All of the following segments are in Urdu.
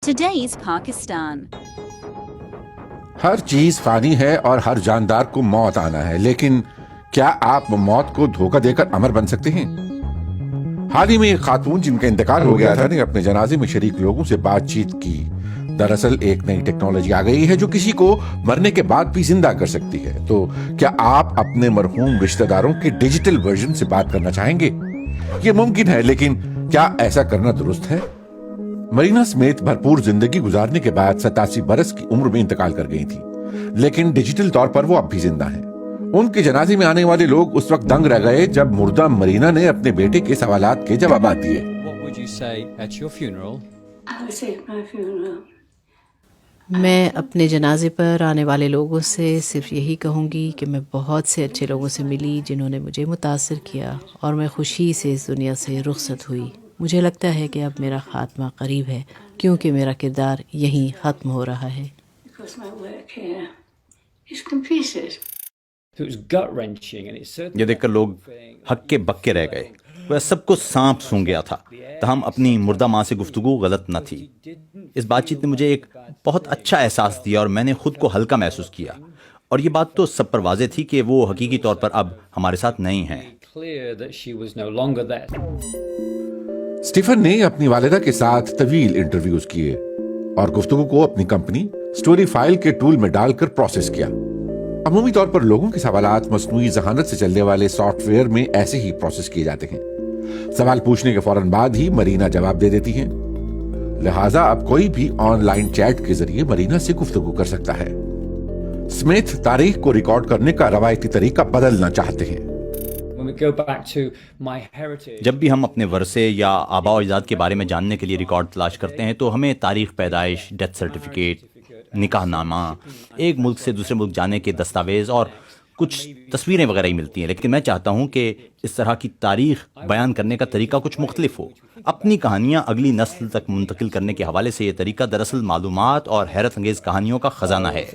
Today's Pakistan. ہر چیز فانی ہے اور ہر جاندار کو موت آنا ہے، لیکن کیا آپ موت کو دھوکہ دے کر امر بن سکتے ہیں؟ حال ہی میں ایک خاتون جن کا انتقال ہو گیا تھا نے اپنے جنازے میں شریک لوگوں سے بات چیت کی۔ دراصل ایک نئی ٹیکنالوجی آ گئی ہے جو کسی کو مرنے کے بعد بھی زندہ کر سکتی ہے۔ تو کیا آپ اپنے مرحوم رشتہ داروں کے ڈیجیٹل ورژن سے بات کرنا چاہیں گے؟ یہ ممکن ہے، لیکن کیا ایسا کرنا درست ہے؟ مرینا سمیت بھرپور زندگی گزارنے کے بعد 87 برس کی عمر میں انتقال کر گئی تھی، لیکن ڈیجیٹل طور پر وہ اب بھی زندہ ہیں۔ ان کے جنازے میں آنے والے لوگ اس وقت دنگ رہ گئے جب مردہ مرینا نے اپنے بیٹے کے سوالات کے جوابات دیے۔ میں اپنے جنازے پر آنے والے لوگوں سے صرف یہی کہوں گی کہ میں بہت سے اچھے لوگوں سے ملی جنہوں نے مجھے متاثر کیا، اور میں خوشی سے اس دنیا سے رخصت ہوئی۔ مجھے لگتا ہے کہ اب میرا خاتمہ قریب ہے، کیونکہ میرا کردار یہیں ختم ہو رہا ہے۔ یہ دیکھ کر لوگ ہکے بکے رہ گئے، وہ سب کو سانپ سونگ گیا تھا۔ تاہم اپنی مردہ ماں سے گفتگو غلط نہ تھی۔ اس بات چیت نے مجھے ایک بہت اچھا احساس دیا اور میں نے خود کو ہلکا محسوس کیا، اور یہ بات تو سب پر واضح تھی کہ وہ حقیقی طور پر اب ہمارے ساتھ نہیں ہیں۔ سٹیفن نے اپنی والدہ کے ساتھ طویل انٹرویوز کیے اور گفتگو کو اپنی کمپنی سٹوری فائل کے ٹول میں ڈال کر پروسیس کیا۔ عمومی طور پر لوگوں کے سوالات مصنوعی ذہانت سے چلنے والے سافٹ ویئر میں ایسے ہی پروسیس کیے جاتے ہیں۔ سوال پوچھنے کے فوراً بعد ہی مرینا جواب دے دیتی ہیں، لہٰذا اب کوئی بھی آن لائن چیٹ کے ذریعے مرینا سے گفتگو کر سکتا ہے۔ سمیتھ تاریخ کو ریکارڈ کرنے کا روایتی طریقہ بدلنا چاہتے ہیں۔ جب بھی ہم اپنے ورثے یا آباء و اجداد کے بارے میں جاننے کے لیے ریکارڈ تلاش کرتے ہیں تو ہمیں تاریخ پیدائش، ڈیتھ سرٹیفکیٹ، نکاح نامہ، ایک ملک سے دوسرے ملک جانے کے دستاویز اور کچھ تصویریں وغیرہ ہی ملتی ہیں، لیکن میں چاہتا ہوں کہ اس طرح کی تاریخ بیان کرنے کا طریقہ کچھ مختلف ہو۔ اپنی کہانیاں اگلی نسل تک منتقل کرنے کے حوالے سے یہ طریقہ دراصل معلومات اور حیرت انگیز کہانیوں کا خزانہ ہے۔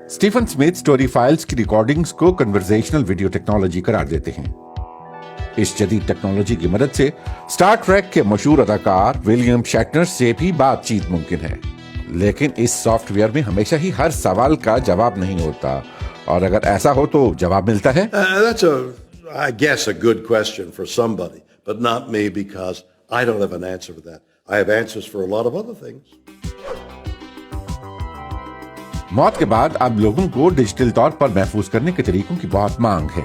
سٹیفن سمیتھ سٹوری فائلز کی ریکارڈنگز کو کنورزیشنل ویڈیو ٹیکنالوجی قرار دیتے ہیں۔ اس جدید ٹیکنالوجی کی مدد سے سٹار ٹریک کے مشہور اداکار ولیم شیٹنر سے بھی بات چیت ممکن ہے، لیکن اس سافٹ ویئر میں ہمیشہ ہی ہر سوال کا جواب نہیں ہوتا، اور اگر ایسا ہو تو جواب ملتا ہے۔ That's I guess a good question for somebody, but not me because I don't have an answer for that. I have answers for a lot of other things. موت کے بعد اب لوگوں کو ڈیجیٹل طور پر محفوظ کرنے کے طریقوں کی بہت مانگ ہے۔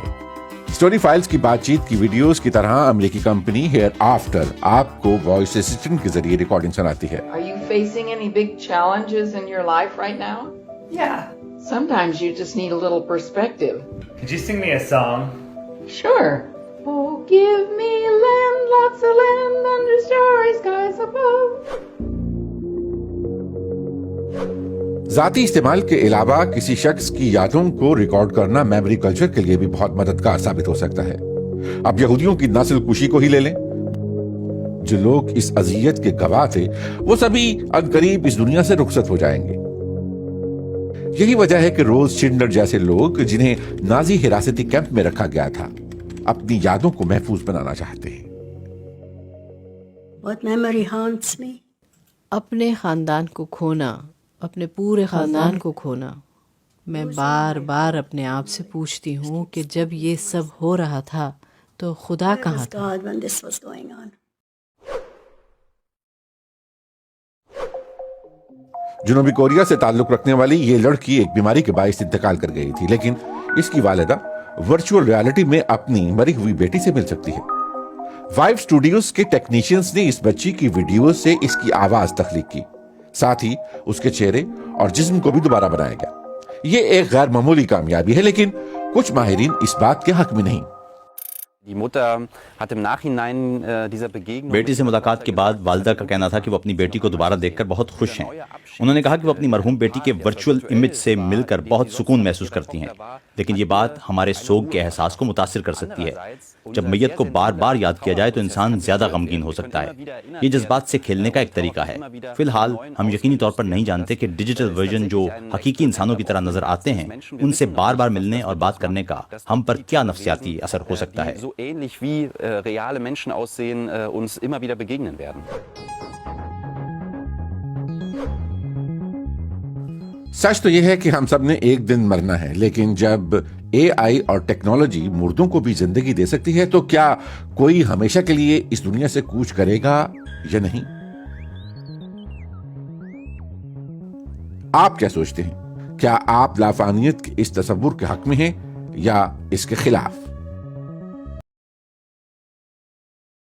سٹوری فائلز کی بات چیت کی ویڈیوز کی طرح امریکی کمپنی ہیئر آفٹر آپ کو وائس اسسٹنٹ کے ذریعے ریکارڈنگ سناتی ہے۔ Are you facing any big challenges in your life right now? Yeah. Sometimes you just need a little perspective. Could you sing me a song? Sure. Oh, give me land, lots of land under starry skies above. ذاتی استعمال کے علاوہ کسی شخص کی یادوں کو ریکارڈ کرنا میموری کلچر کے لیے بھی بہت مددگار ثابت ہو سکتا ہے۔ اب یہودیوں کی نسل کشی کو ہی لے لیں، جو لوگ اس اذیت کے گواہ تھے وہ سبھی عنقریب اس دنیا سے رخصت ہو جائیں گے۔ یہی وجہ ہے کہ روز شنڈلر جیسے لوگ جنہیں نازی حراستی کیمپ میں رکھا گیا تھا اپنی یادوں کو محفوظ بنانا چاہتے ہیں۔ What memory haunts me? اپنے خاندان کو کھونا، اپنے پورے خاندان کو کھونا۔ میں بار بار اپنے آپ سے پوچھتی ہوں کہ جب یہ سب ہو رہا تھا تو خدا کہاں تھا؟ God, when this was going on. جنوبی کوریا سے تعلق رکھنے والی یہ لڑکی ایک بیماری کے باعث انتقال کر گئی تھی، لیکن اس کی والدہ ورچوئل ریالٹی میں اپنی مری ہوئی بیٹی سے مل سکتی ہے۔ وائب اسٹوڈیوز کے ٹیکنیشینز نے اس بچی کی ویڈیوز سے اس کی آواز تخلیق کی، ساتھ ہی اس کے چہرے اور جسم کو بھی دوبارہ بنایا گیا۔ یہ ایک غیر معمولی کامیابی ہے، لیکن کچھ ماہرین اس بات کے حق میں نہیں۔ بیٹی سے ملاقات کے بعد والدہ کا کہنا تھا کہ وہ اپنی بیٹی کو دوبارہ دیکھ کر بہت خوش ہیں. انہوں نے کہا کہ وہ اپنی مرحوم بیٹی کے ورچوئل امیج سے مل کر بہت سکون محسوس کرتی ہیں، لیکن یہ بات ہمارے سوگ کے احساس کو متاثر کر سکتی ہے. جب میت کو بار بار یاد کیا جائے تو انسان زیادہ غمگین ہو سکتا ہے. یہ جذبات سے کھیلنے کا ایک طریقہ ہے. فی الحال ہم یقینی طور پر نہیں جانتے کہ ڈیجیٹل ورژن جو حقیقی انسانوں کی طرح نظر آتے ہیں، ان سے بار بار ملنے اور بات کرنے کا ہم پر کیا نفسیاتی اثر ہو سکتا ہے. سچ تو یہ ہے کہ ہم سب نے ایک دن مرنا ہے، لیکن جب اے آئی اور ٹیکنالوجی مردوں کو بھی زندگی دے سکتی ہے تو کیا کوئی ہمیشہ کے لیے اس دنیا سے کوچ کرے گا یا نہیں؟ آپ کیا سوچتے ہیں؟ کیا آپ لافانیت کے اس تصور کے حق میں ہیں یا اس کے خلاف؟